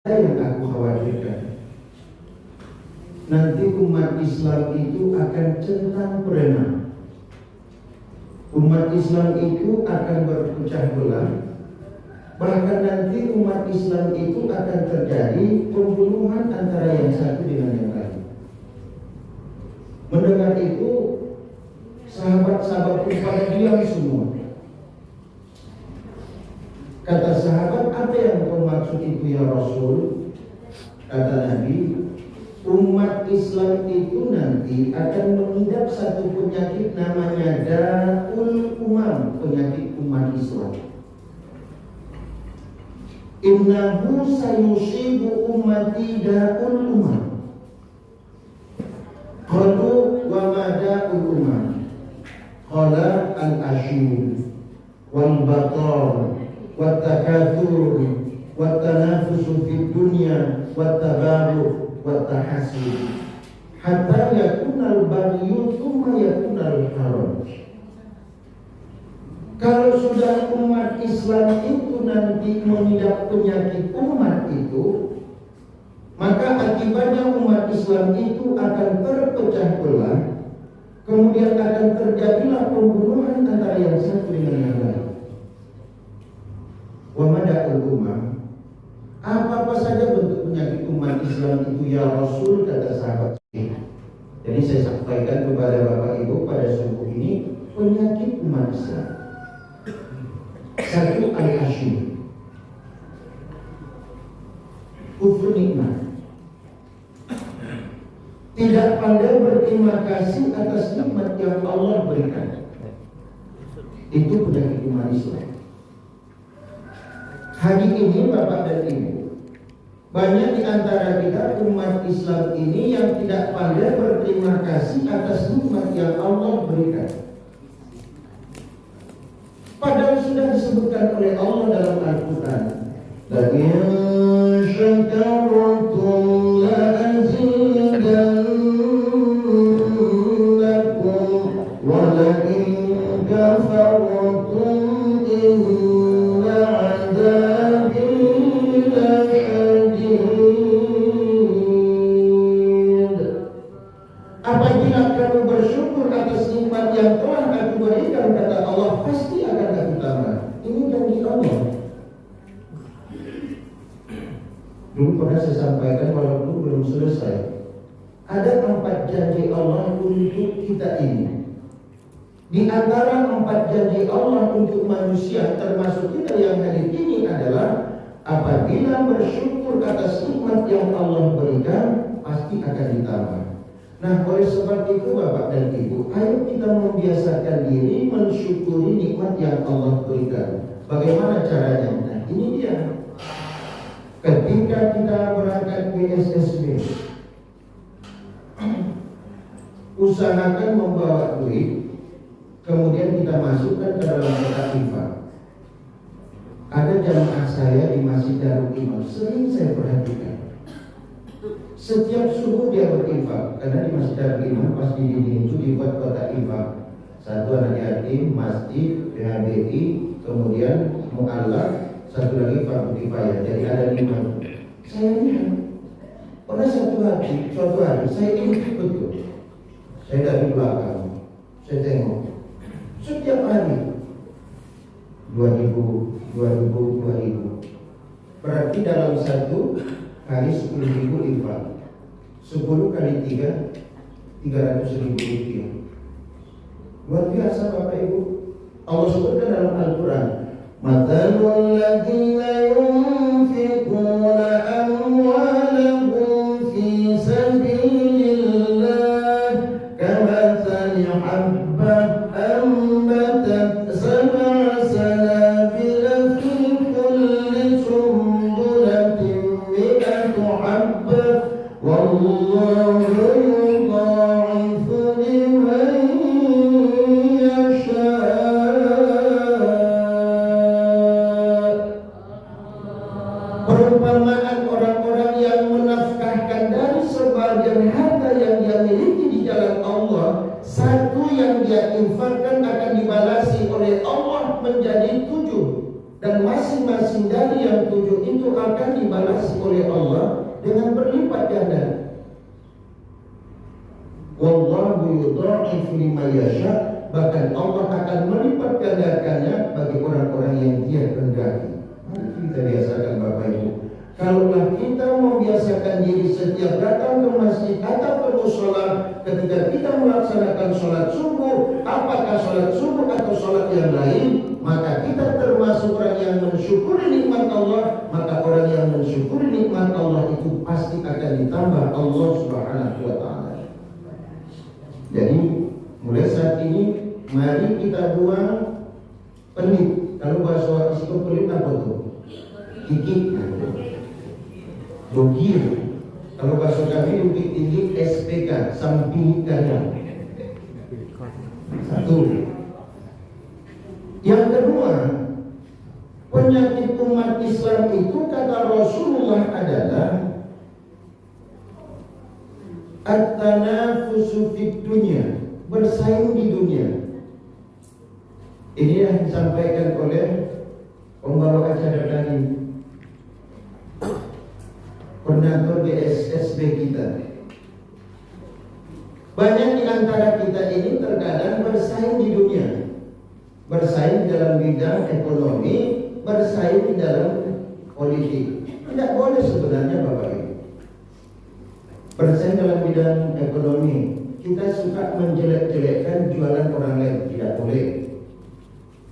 yang aku khawatirkan, nanti umat Islam itu akan centang berenang. Umat Islam itu akan berpecah belah. Bahkan nanti umat Islam itu akan terjadi pembunuhan antara yang satu dengan yang lain. Mendengar itu, sahabat-sahabat pada diam semua. Kata sahabat, apa yang kau maksud itu ya Rasul? Kata Nabi, umat Islam itu nanti akan mengidap satu penyakit namanya Da'ul Umam, penyakit umat Islam. Innahu sayusibu ummati Da'ul Umam. Qalu wa ma Da'ul Umam? Qala al-ashur wal batar wat takatsur wat tanafusu fid dunya wat tabaru wat tahasud hatta yakunal bagyu thumma yakunal haraj. Kalau sudah umat Islam itu nanti mengidap penyakit umat itu, maka akibatnya umat Islam itu akan terpecah belah, kemudian akan terjadilah pembunuhan antara yang satu dengan yang lain. Wa mada'ul umam, apa-apa saja bentuk penyakit umat Islam itu ya Rasul, kata sahabat. Jadi saya sampaikan kepada Bapak Ibu pada subuh ini, penyakit umat Islam. Satu, al-asyur, kufur nikmat, tidak pandai berterima kasih atas nikmat yang Allah berikan. Itu penyakit umat Islam. Hari ini Bapak dan Ibu, banyak di antara kita umat Islam ini yang tidak pandai berterima kasih atas nikmat yang Allah berikan. Padahal sudah disebutkan oleh Allah dalam Al-Quran, la in syakartum la azidannakum wa la in kafartum inna adzabi lasyadid. Apabila kamu bersyukur atas nikmat yang telah aku berikan, kata Allah, pasti akan aku tambah. Ini janji Allah. Dulu pernah saya sampaikan, walaupun belum selesai, ada 4 janji Allah untuk kita ini. Di antara 4 janji Allah untuk manusia, termasuk kita yang hadir ini adalah apabila bersyukur atas nikmat yang Allah berikan, pasti akan ditambah. Nah, oleh sebab itu Bapak dan Ibu, ayo kita membiasakan diri mensyukuri nikmat yang Allah berikan. Bagaimana caranya? Nah, ini dia. Ketika kita berangkat ke SSB, usahakan membawa duit, kemudian kita masukkan ke dalam kotak infak. Ada jamaah saya di Masjid Darul Iman, sering saya perhatikan. Setiap subuh dia berinfak, karena di Masjid Darul Iman pas di dinding itu dibuat kotak infak. Satu anak yatim, masjid, PHBI, kemudian mu'allaf, satu lagi Fardu Kifayah. Jadi ada 5. Saya lihat, pada suatu hari saya ikut betul. Saya dari belakang, saya tengok setiap hari 2000. Berarti dalam satu hari 10.000 infak. 10 kali 3, 300.000 rupiah. Luar biasa Bapak Ibu. Allah sebutkan dalam Al-Quran, mathalul ladzina yunfiquna amwalahum fi sabilillah kamathali habbah ambatat sab'a sanabila fi kulli sumbulatin mi'atu habbah wallahu yudha'ifu liman yasha. Perumpamaan Allah dengan berlipat ganda. Wallahu yudha'ifu liman yasha, bahkan Allah akan melipat gandakannya bagi orang-orang yang Dia kehendaki. Mari kita biasakan Bapak Ibu. Kalaulah kita membiasakan diri setiap datang ke masjid atau ke mushola, ketika kita melaksanakan sholat subuh, apakah sholat subuh atau sholat yang lain, maka kita termasuk orang yang mensyukuri nikmat Allah. Maka orang yang mensyukuri nikmat Allah itu pasti akan ditambah Allah Subhanahu wa Ta'ala. Jadi mulai saat ini mari kita buang pelit. Kalau bahasa itu pelit apa tuh? Kikik. Bukir. Kalau bahasa kami Bukit Tinggi SPK, samping kanan. Satu. Yang kedua, penyakit umat Islam itu kata Rasulullah adalah at-tanafusu fid dunya, bersaing di dunia. Ini yang disampaikan oleh pembawa acara tadi, koordinator GSSB kita. Banyak di antara kita ini terkadang bersaing di dunia, bersaing dalam bidang ekonomi, bersaing di dalam politik. Tidak boleh sebenarnya Bapak Ibu. Bersaing dalam bidang ekonomi, kita suka menjelek-jelekkan jualan orang lain, tidak boleh.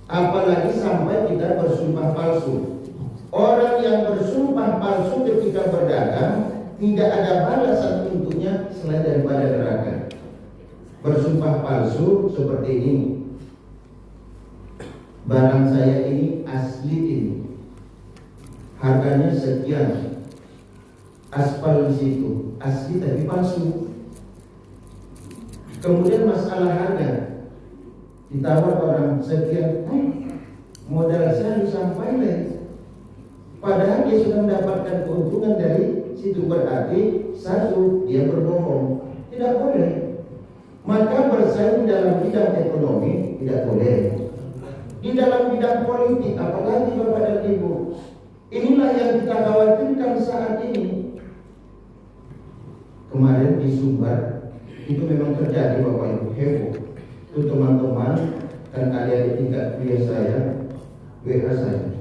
Apalagi sampai kita bersumpah palsu. Orang yang bersumpah palsu ketika berdagang tidak ada balasan untuknya selain daripada neraka. Bersumpah palsu seperti ini. Barang saya ini asli ini, harganya sekian. Aspal di situ asli tapi palsu. Kemudian masalah harga, ditawar orang sekian, modal saya disampaikan. Padahal dia sudah mendapatkan keuntungan dari situ, berarti satu dia berbohong. Tidak boleh. Maka bersaing dalam bidang ekonomi tidak boleh. Di dalam bidang politik apalagi Bapak dan Ibu. Inilah yang kita khawatirkan saat ini. Kemarin di Sumbar itu memang terjadi Bapak Ibu, heboh. Itu teman-teman dan adik-adik tingkat kuliah saya WA saya.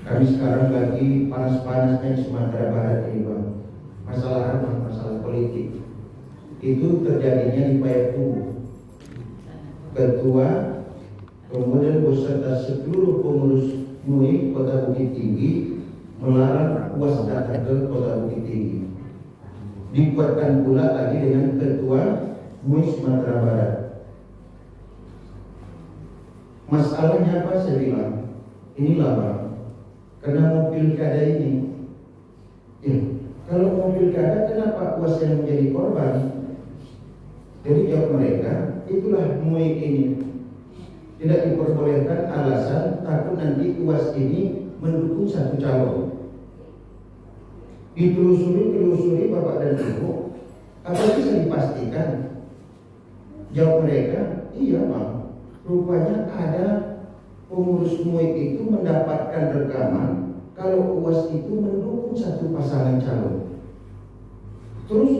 Kami sekarang lagi panas-panasnya di Sumatera Barat ini Bang. Masalah apa? Masalah politik. Itu terjadinya di Payakumbuh. Ketua kemudian beserta seluruh pengurus MUI Kota Bukit Tinggi melarang UAS datang ke Kota Bukit Tinggi. Dikuatkan pula lagi dengan Ketua MUI Sumatera Barat. Masalahnya apa saya bilang? Inilah Bang, karena mau pilkada ini, kalau mau pilkada kenapa UAS yang menjadi korban? Jadi jawab mereka, itulah MUI ini tidak diperbolehkan, alasan takut nanti UAS ini mendukung satu calon. Ditelusuri Bapak dan Ibu, apa bisa dipastikan? Jawab mereka, iya Bang, rupanya ada pengurus MUI itu mendapatkan rekaman kalau UAS itu mendukung satu pasangan calon. Terus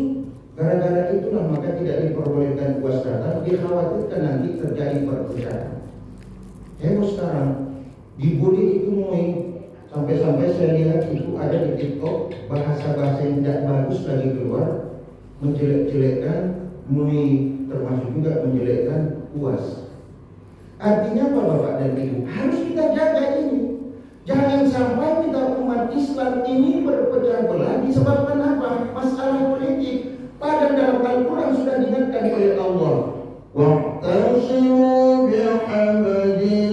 gara-gara itulah maka tidak diperbolehkan UAS datang, dikhawatirkan nanti terjadi perpecahan. Heboh sekarang, dibully itu MUI. Sampai-sampai saya lihat itu ada di TikTok bahasa-bahasa yang tidak bagus lagi keluar, menjelek-jelekkan MUI, termasuk juga menjelekkan UAS. Artinya apa Bapak dan Ibu? Harus kita jaga ini. Jangan sampai kita umat Islam ini berpecah belah disebabkan apa? Masalah politik. Padahal dalam Al-Quran sudah diingatkan oleh Allah. Wa'tasimu bihablillahi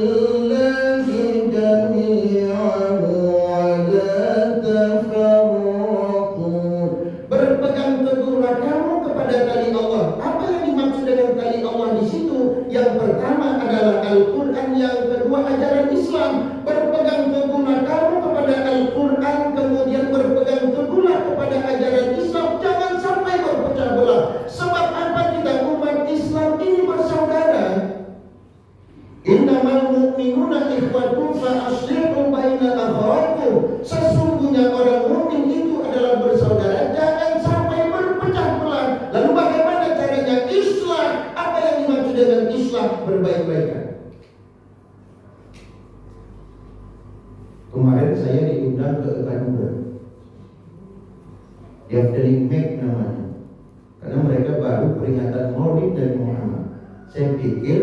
jami'an wa la tafarraqu. Berpegang teguhlah kamu kepada tali Allah. Apa yang dimaksud dengan tali Allah di situ? Yang pertama adalah Al-Quran, yang kedua ajaran Islam. Berpegang teguhlah kamu kepada Al-Quran, kemudian berpegang teguhlah kepada ajaran Islam. Jangan sampai berpecah belah. Sebab apa? Kita umat Islam ini bersaudara. Innamal mu'minuna ikhwatun fa aslihu baina akhawaykum. Sesungguhnya orang mukmin itu Yafdaling Mek namanya. Karena mereka baru peringatan Maulid dari Muhammad. Saya pikir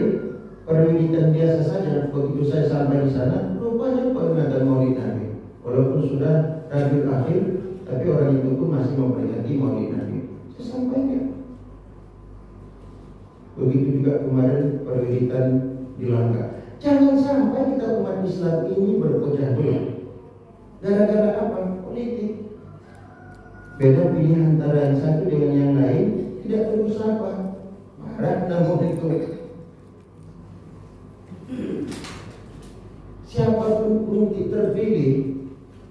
perwiritan biasa saja. Begitu saya sampai di sana, rupanya peringatan Maulid Nabi. Walaupun sudah Rabiul Akhir, tapi orang itu pun masih memperingati Maulid Nabi. Saya sampaikan. Begitu juga kemarin perwiritan di Langka. Jangan sampai kita umat Islam ini berpecah belah. Gara-gara apa? Politik. Beda pilihan antara yang satu dengan yang lain, tidak terus apa. Marah namun itu. Siapapun nanti terpilih,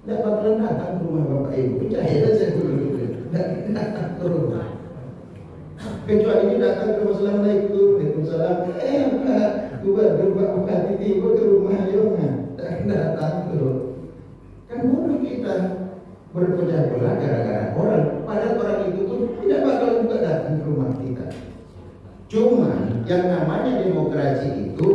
tidak bakalan datang ke rumah Bapak Ibu. Percaya saya dulu. Tidak datang ke rumah. Kecuali dia datang ke Assalamualaikum, Waalaikumsalam. Gua hati ke rumah Yona. Tak datang dulu. Kan bodoh kita berpecah belah gara-gara orang. Padahal orang itu pun tidak bakal juga datang ke rumah kita. Cuma yang namanya demokrasi itu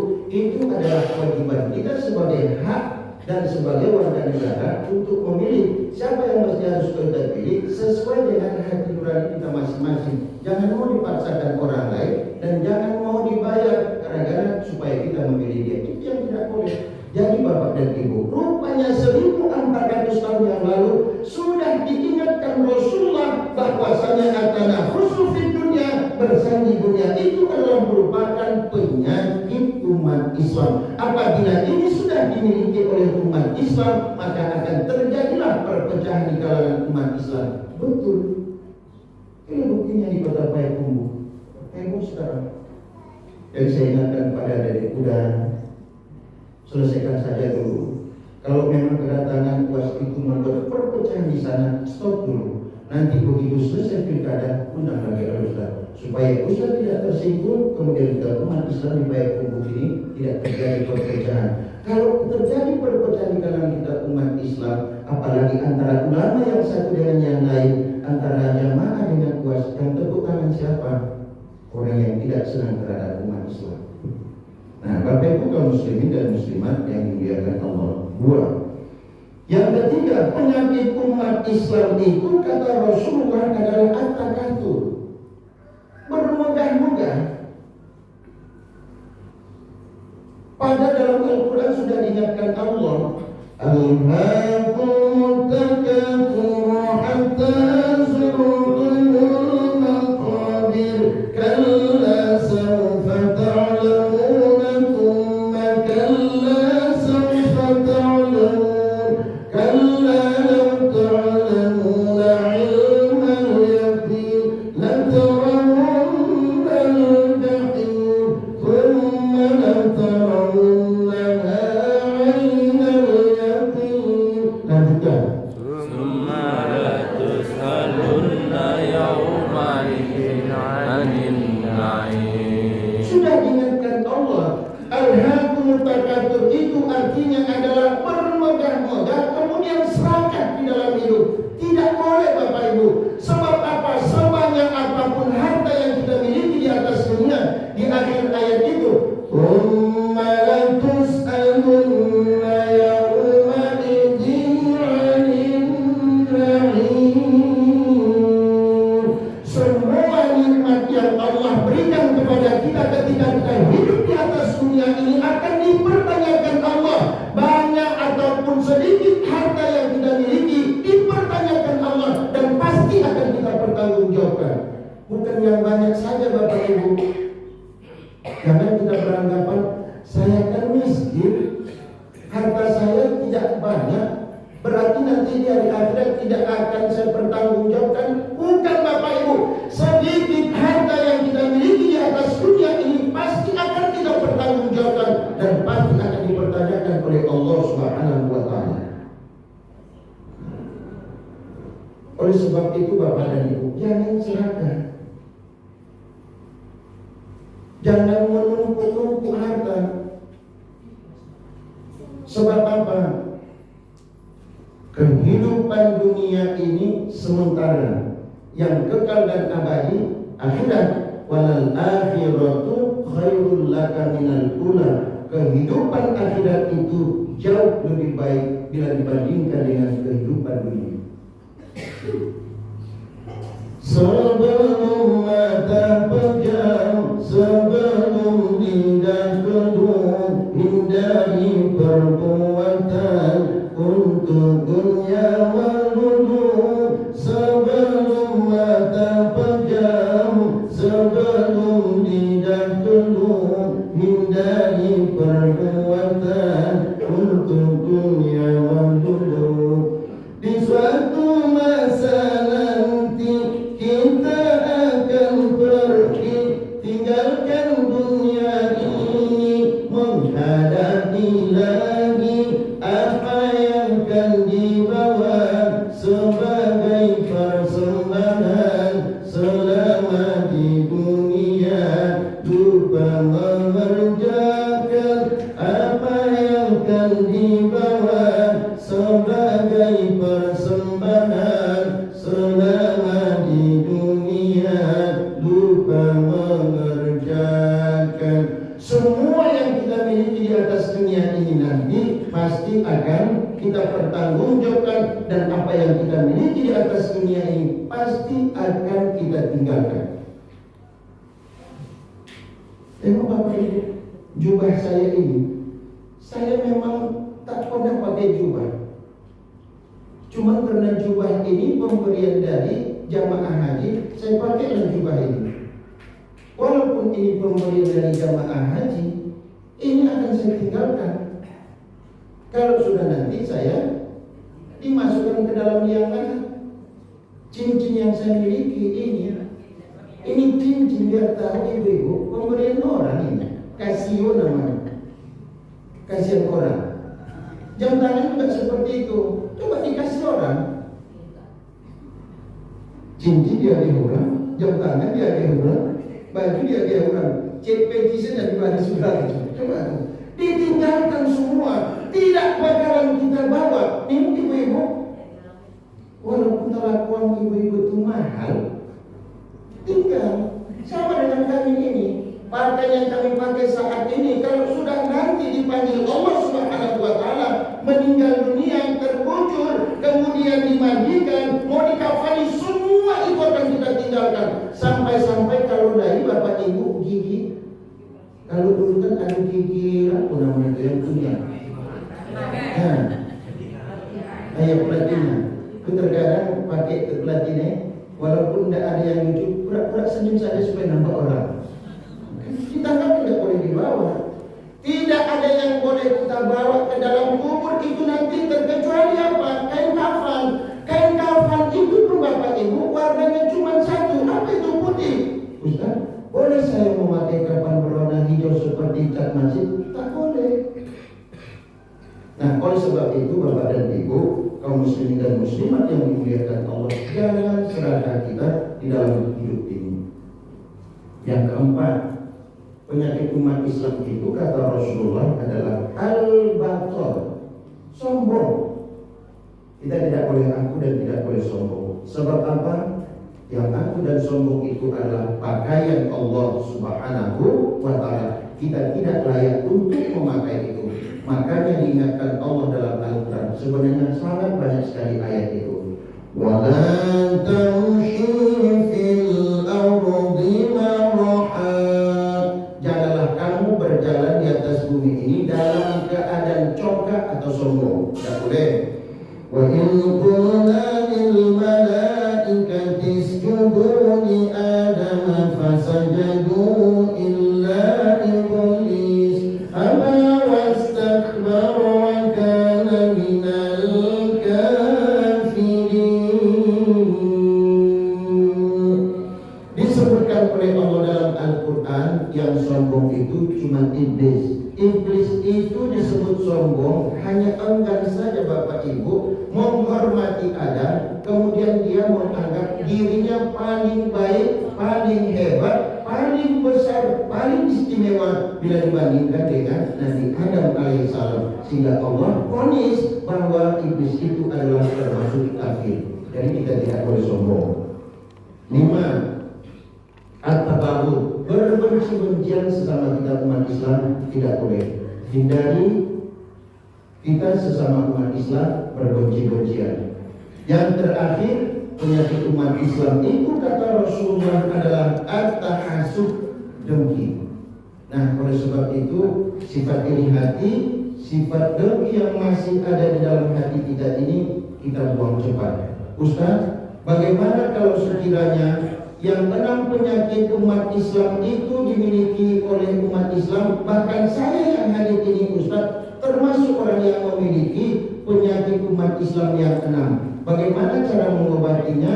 adalah kewajiban kita sebagai hak dan sebagai warga negara untuk memilih siapa yang mesti harus kita pilih sesuai dengan hati nurani kita masing-masing. Jangan mau dipaksakan orang lain dan jangan mau dibayar gara-gara supaya kita memilih dia. Itu yang tidak boleh. Jadi Bapak dan Ibu, rupanya 1400 tahun yang lalu sudah diingatkan Rasulullah bahwasanya at-tanaffusu fid dunya, bersaing di dunia itu adalah merupakan penyakit umat Islam. Apabila ini sudah dimiliki oleh umat Islam, maka akan terjadilah perpecahan di kalangan umat Islam. Betul. Ini buktinya di kota Payakumbuh. Payakumbuh sekarang. Yang saya ingatkan pada adik udah selesaikan saja dulu. Kalau memang kedatangan UAS itu membuat perpecahan di sana, stop dulu. Nanti begitu selesai pilkada, undang lagi Ustaz, supaya Ustaz tidak tersinggung, kemudian kita umat Islam di Payakumbuh ini tidak terjadi perpecahan. Kalau terjadi perpecahan di kalangan kita umat Islam, apalagi antara ulama yang satu dengan yang lain, antara jamaah dengan UAS, yang tepuk tangan siapa? Orang yang tidak senang terhadap umat Islam. Nah, Bapak Ibu kaum muslimin dan muslimat yang dimuliakan Allah. Dua. Yang ketiga, penyakit umat Islam itu kata Rasulullah adalah at-takatsur. Bermegah-megah. Pada dalam Al-Quran sudah diingatkan Allah, Al-Hakumut takatsur hatta zurtumul maqabir kalla sawfa ta'lamun Oleh sebab itu Bapak dan Ibu, jangan serahkan. Jangan menumpuk-numpuk harta. Sebab apa? Kehidupan dunia ini sementara, yang kekal dan abadi akhirat. Walal akhiratu khairul laka minal ula. Kehidupan akhirat itu jauh lebih baik bila dibandingkan dengan kehidupan dunia. di atas dunia ini pasti akan kita tinggalkan. Tengok Bapak Ibu, jubah saya ini, saya memang tak pernah pakai jubah. Cuma karena jubah ini pemberian dari jamaah haji, saya pakailah jubah ini. Walaupun ini pemberian dari jamaah haji, ini akan saya tinggalkan. Kalau sudah nanti saya dimasukkan ke dalam liangan, cincin yang saya miliki ini cincin biar tahu ibu-ibu pemberian orang ini, kasio namanya, kasihan orang. Jam tangan juga seperti itu, coba dikasih orang, cincin dia diurang, jam tangan dia diurang, baju dia diurang, cek peci dan baris sudah coba ditinggalkan semua. Tidak bakalan kita bawa. Ini ibu-ibu, walaupun kelakuan ibu-ibu itu mahal, tinggal sama dengan kami ini. Pakaian yang kami pakai saat ini, kalau sudah nanti dipanggil Allah Subhanahu wa Ta'ala, meninggal dunia, terbujur, kemudian dimandikan, mau dikafani, semua itu akan kita tinggalkan. Sampai-sampai kalau dari Bapak Ibu gigi, kalau dulu kan ada gigi apa namanya yang punya. Ayah platina, itu terkadang pakai ke platina, walaupun tidak ada yang lucu, pura-pura senyum saja supaya nampak orang. Kita kan tidak boleh dibawa. Tidak ada yang boleh kita bawa ke dalam kubur itu nanti terkecuali apa? Kain kafan. Kain kafan itu tuh Bapak Ibu warnanya cuma satu. Apa itu? Putih. Ustaz, boleh saya memakai kafan berwarna hijau seperti cat masjid? Tak boleh. Nah, oleh sebab itu Bapak dan Ibu, kaum muslimin dan muslimat yang dimuliakan Allah, jangan serahkan kita di dalam hidup ini. Yang keempat, penyakit umat Islam itu kata Rasulullah adalah al-batar, sombong. Kita tidak boleh aku dan tidak boleh sombong. Sebab apa? Yang aku dan sombong itu adalah pakaian Allah Subhanahu wa Ta'ala. Kita tidak layak untuk memakai itu. Makanya diingatkan Allah dalam Al-Quran. Sebenarnya sangat banyak sekali ayat itu. Walan tamshi fil ardi maraha. Janganlah kamu berjalan di atas bumi ini dalam keadaan congkak atau sombong. Tidak boleh. Wa in qulna lil malaikati isjudu li Adam fasajadu illa iblis aba wastakbara wa kana minal kafirin. Disebutkan oleh Allah dalam Al-Quran yang sombong itu cuma iblis. Iblis itu disebut sombong hanya enggan saja Bapak Ibu menghormati Adam, kemudian dia menganggap dirinya paling baik, paling hebat, paling besar, paling istimewa bila dibandingkan dengan Nabi Adam alaihissalam. Sehingga Allah vonis bahwa iblis itu adalah termasuk kafir. Jadi kita tidak boleh sombong. 5. At-tabaghud, berbenci-bencian sesama kita umat Islam tidak boleh. Hindari kita sesama umat Islam berbenci-bencian. Yang terakhir, penyakit umat Islam itu kata Rasulullah adalah at-tahasud, dengki. Nah, oleh sebab itu sifat iri hati, sifat dengki yang masih ada di dalam hati kita ini kita buang cepat. Ustaz, bagaimana kalau sekiranya yang 6 penyakit umat Islam itu dimiliki oleh umat Islam, bahkan saya yang hadir ini Ustaz termasuk orang yang memiliki penyakit umat Islam yang 6. Bagaimana cara mengobatinya?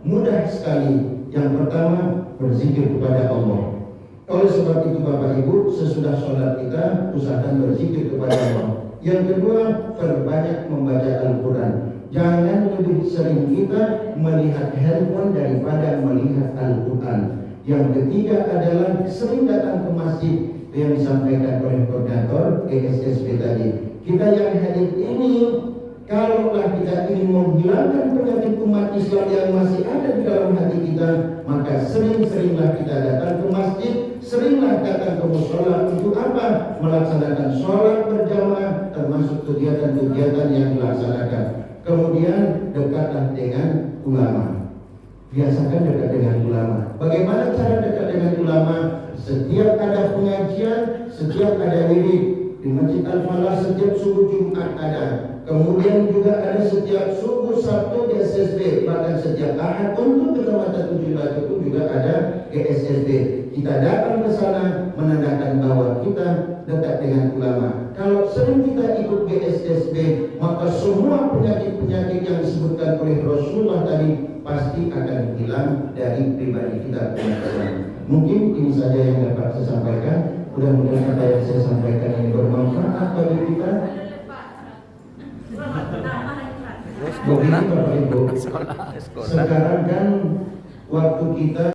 Mudah sekali. Yang pertama, berzikir kepada Allah. Oleh sebab itu Bapak Ibu, sesudah sholat kita usahakan berzikir kepada Allah. Yang kedua, perbanyak membaca Al-Quran. Jangan lebih sering kita melihat handphone daripada melihat Al-Quran. Yang ketiga adalah sering datang ke masjid yang disampaikan oleh koordinator GSSB tadi. Kita yang hadir ini, kalaulah kita ingin menghilangkan penyakit umat Islam yang masih ada di dalam hati kita, maka sering-seringlah kita datang ke masjid, seringlah datang ke mushola. Untuk apa? Melaksanakan sholat berjamaah, termasuk kegiatan-kegiatan yang dilaksanakan. Kemudian dekatlah dengan ulama. Biasakan dekat dengan ulama. Bagaimana cara dekat dengan ulama? Setiap ada pengajian, setiap ada wirid di Masjid Al-Falah, setiap subuh Jumat ada. Kemudian juga ada setiap subuh Sabtu di SSB, bahkan setiap Ahad untuk kecamatan 7 Batu pun juga ada GSSB. Kita datang ke sana menandakan bahwa kita dekat dengan ulama. Kalau sering kita ikut GSSB, maka semua penyakit-penyakit yang disebutkan oleh Rasulullah tadi pasti akan hilang dari pribadi kita. Mungkin ini saja yang dapat saya sampaikan. Mudah-mudahan apa yang saya sampaikan ini bermanfaat bagi kita. Begitu Bapak Ibu. Sekarang kan waktu kita